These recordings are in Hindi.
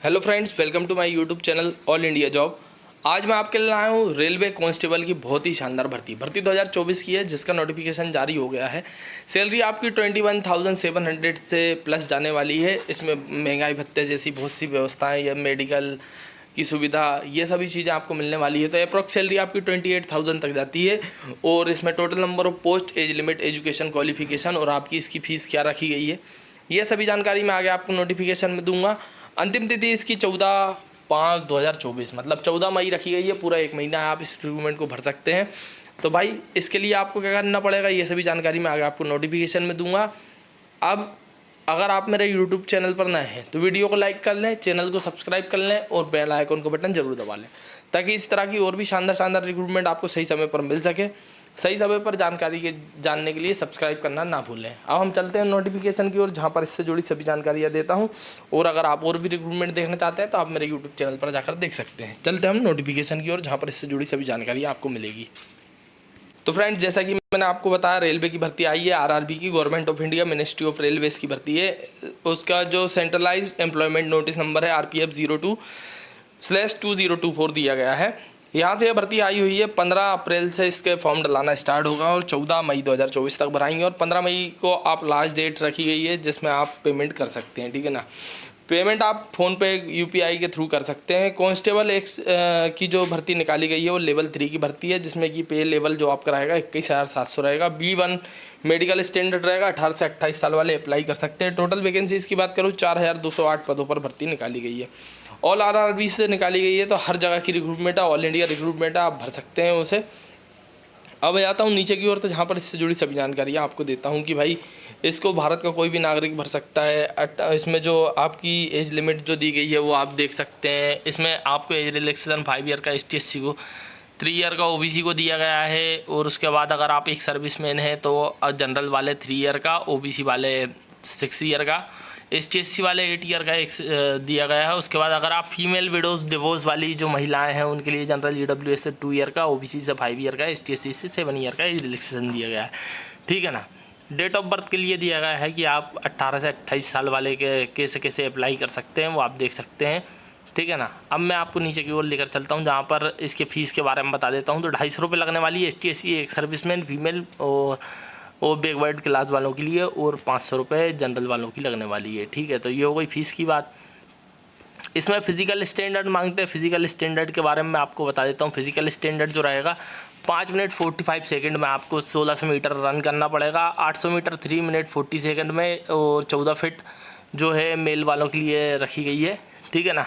Hello friends, welcome to my YouTube channel all India job. आज मैं आपके लिए लाया हूँ रेलवे कांस्टेबल की बहुत ही शानदार भर्ती 2024 की है, जिसका नोटिफिकेशन जारी हो गया है। सैलरी आपकी 21,700 से प्लस जाने वाली है। इसमें महंगाई भत्ते जैसी बहुत सी व्यवस्थाएं या मेडिकल की सुविधा, ये सभी चीज़ें आपको मिलने वाली है। तो अप्रॉक्स सैलरी आपकी 28,000 तक जाती है। और इसमें total number of post, age limit, education qualification और आपकी इसकी फ़ीस क्या रखी गई है, ये सभी जानकारी मैं आगे आपको नोटिफिकेशन में दूंगा। अंतिम तिथि इसकी 14/5/2024 मतलब 14 मई रखी गई है। पूरा एक महीना आप इस रिक्रूटमेंट को भर सकते हैं। तो भाई इसके लिए आपको क्या करना पड़ेगा, ये सभी जानकारी मैं आगे आपको नोटिफिकेशन में दूंगा। अब अगर आप मेरे यूट्यूब चैनल पर नए हैं तो वीडियो को लाइक कर लें, चैनल को सब्सक्राइब कर लें और बेल आइकन को बटन जरूर दबा लें, ताकि इस तरह की और भी शानदार रिक्रूटमेंट आपको सही समय पर मिल सके। सही समय पर जानकारी के जानने के लिए सब्सक्राइब करना ना भूलें। अब हम चलते हैं नोटिफिकेशन की ओर, जहाँ पर इससे जुड़ी सभी जानकारियाँ देता हूँ। और अगर आप और भी रिक्रूटमेंट देखना चाहते हैं तो आप मेरे यूट्यूब चैनल पर जाकर देख सकते हैं। चलते हैं हम नोटिफिकेशन की ओर, जहाँ पर इससे जुड़ी सभी जानकारियाँ आपको मिलेगी। तो फ्रेंड्स, जैसा कि मैंने आपको बताया, रेलवे की भर्ती आई है। आरआरबी की, government of India, ministry of railways की भर्ती है। उसका जो सेंट्रलाइज्ड एम्प्लॉयमेंट नोटिस नंबर है RPF 02/2024 दिया गया है। यहाँ से यह भर्ती आई हुई है। 15 अप्रैल से इसके फॉर्म डलाना स्टार्ट होगा और 14 मई 2024 तक भराएंगे। और 15 मई को आप लास्ट डेट रखी गई है जिसमें आप पेमेंट कर सकते हैं, ठीक है ना। पेमेंट आप फ़ोनपे, UPI के थ्रू कर सकते हैं। कांस्टेबल की जो भर्ती निकाली गई है वो लेवल 3 की भर्ती है, जिसमें कि पे लेवल जो आपका रहेगा 21,700 रहेगा। B1 मेडिकल स्टैंडर्ड रहेगा। 18 से 28 साल वाले अप्लाई कर सकते हैं। टोटल वैकेंसीज़ की बात करूँ, 4,208 पदों पर भर्ती निकाली गई है। ऑल RRB से निकाली गई है, तो हर जगह की रिक्रूटमेंट है, ऑल इंडिया रिक्रूटमेंट है, आप भर सकते हैं उसे। अब जाता हूँ नीचे की ओर, तो जहाँ पर इससे जुड़ी सभी जानकारियाँ आपको देता हूँ कि भाई इसको भारत का कोई भी नागरिक भर सकता है। इसमें जो आपकी एज लिमिट जो दी गई है वो आप देख सकते हैं। इसमें आपको एज रिलैक्सेशन 5 ईयर का ST/SC को, 3 ईयर का OBC को दिया गया है। और उसके बाद अगर आप एक सर्विसमैन हैं तो जनरल वाले 3 ईयर का, OBC वाले 6 ईयर का, ST/SC वाले 8 ईयर का एक दिया गया है। उसके बाद अगर आप फीमेल विडोज, डिवोर्स वाली जो महिलाएं हैं उनके लिए जनरल EWS से 2 ईयर का, OBC से 5 ईयर का, ST/SC से 7 ईयर का रिलैक्सेशन दिया गया है, ठीक है ना। डेट ऑफ बर्थ के लिए दिया गया है कि आप 18 से 28 साल वाले के कैसे अप्लाई कर सकते हैं, वो आप देख सकते हैं, ठीक है ना। अब मैं आपको नीचे की ओर लेकर चलता हूँ, जहाँ पर इसके फ़ीस के बारे में बता देता हूँ। तो 250 रुपये लगने वाली है ST/SC, एक सर्विसमैन फीमेल और बैकवर्ड क्लास वालों के लिए, और 500 रुपये जनरल वालों की लगने वाली है, ठीक है। तो ये हो गई फ़ीस की बात। इसमें फ़िज़िकल स्टैंडर्ड मांगते हैं। फ़िज़िकल स्टैंडर्ड के बारे में मैं आपको बता देता हूँ। फ़िज़िकल स्टैंडर्ड जो रहेगा, 5 मिनट 45 सेकंड में आपको 1600 मीटर रन करना पड़ेगा। 800 मीटर 3 मिनट 40 सेकंड में, और 14 फीट जो है मेल वालों के लिए रखी गई है, ठीक है ना।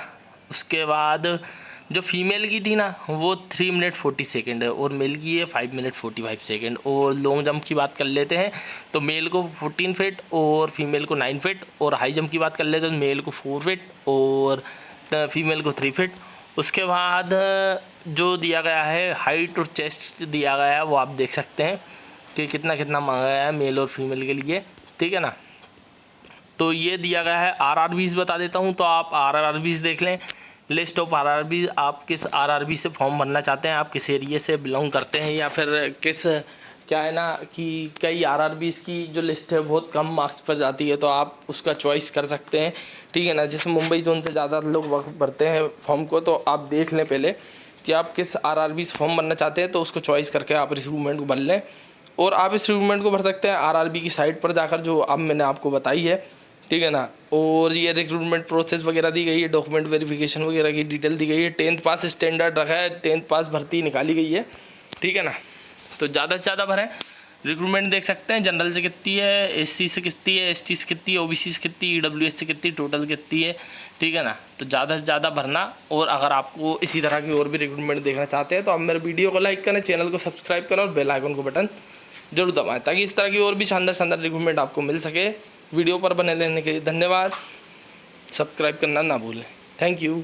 उसके बाद जो फीमेल की थी ना वो 3 मिनट 40 सेकंड है, और मेल की है 5 मिनट 45 सेकंड। और लॉन्ग जंप की बात कर लेते हैं तो मेल को 14 फीट और फीमेल को 9 फीट। और हाई जंप की बात कर लेते हैं तो मेल को 4 फीट और फीमेल को 3 फीट। उसके बाद जो दिया गया है हाइट और चेस्ट दिया गया है, वो आप देख सकते हैं कि कितना कितना मांगा गया है मेल और फीमेल के लिए, ठीक है ना। तो ये दिया गया है। RRBs बता देता हूँ, तो आप RRBs देख लें। लिस्ट ऑफ RRBs, आप किस RRB से फॉर्म भरना चाहते हैं, आप किस एरिए से बिलोंग करते हैं, या फिर किस, क्या है ना कि कई RRBs की जो लिस्ट है बहुत कम मार्क्स पर जाती है, तो आप उसका चॉइस कर सकते हैं, ठीक है ना। जैसे मुंबई जोन से ज़्यादा लोग भरते हैं फॉर्म को, तो आप देख लें पहले कि आप किस RRB से फॉर्म भरना चाहते हैं, तो उसको चॉइस करके आप रिक्रूटमेंट को भर लें। और आप इस रिक्रूटमेंट को भर सकते हैं RRB की साइट पर जाकर, जो अब मैंने आपको बताई है, ठीक है ना। और ये रिक्रूटमेंट प्रोसेस वगैरह दी गई है, डॉक्यूमेंट वेरिफिकेशन वगैरह की डिटेल दी गई है। 10th पास स्टैंडर्ड रखा है, 10th पास भर्ती निकाली गई है, ठीक है ना। तो ज़्यादा से ज़्यादा भरें। रिक्रूटमेंट देख सकते हैं, जनरल से कितनी है, SC से कितनी है, ST से कितनी है, OBC से कितनी, EWS से कितनी, टोटल कितनी है, ठीक है ना। तो ज़्यादा से ज़्यादा भरना। और अगर आपको इसी तरह की और भी रिक्रूटमेंट देखना चाहते हैं तो आप मेरे वीडियो को लाइक करें, चैनल को सब्सक्राइब करें और बेल आइकन को बटन जरूर दबाएं, ताकि इस तरह की और भी शानदार रिक्रूटमेंट आपको मिल सके। वीडियो पर बने रहने के लिए धन्यवाद। सब्सक्राइब करना ना भूलें। Thank you.